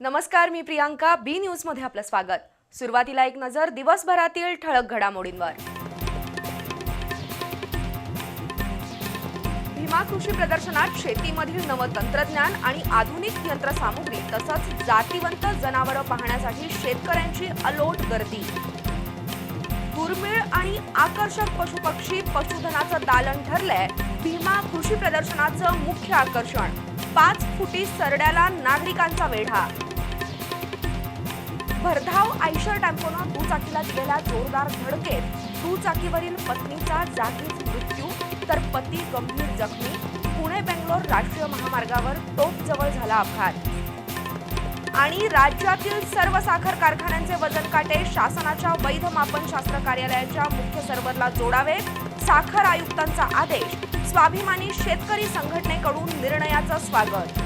नमस्कार, मी प्रियांका. बी न्यूज मध्ये आपलं स्वागत. सुरुवातीला एक नजर दिवसभरातील ठळक घडामोडींवर. भीमा कृषी प्रदर्शनात शेतीमधील नवं तंत्रज्ञान आणि आधुनिक यंत्रसामुग्री तसंच जातीवंत जनावरं पाहण्यासाठी शेतकऱ्यांची अलोट गर्दी. दुर्मिळ आणि आकर्षक पशुपक्षी पशुधनाचं दालन ठरलंय भीमा कृषी प्रदर्शनाचं मुख्य आकर्षण. 5 फुटी सरड्याला नागरिकांचा वेढा. भरधाव आयशर टेम्पोनं दुचाकीला दिलेल्या जोरदार धडकेत दुचाकीवरील पत्नीचा जागीच मृत्यू तर पती गंभीर जखमी. पुणे बेंगलोर राष्ट्रीय महामार्गावर टोपजवळ झाला अपघात. आणि राज्यातील सर्व साखर कारखान्यांचे वजन काटे शासनाच्या वैध मापनशास्त्र कार्यालयाच्या मुख्य सर्व्हरला जोडावे. साखर आयुक्तांचा आदेश. स्वाभिमानी शेतकरी संघटनेकडून निर्णयाचं स्वागत.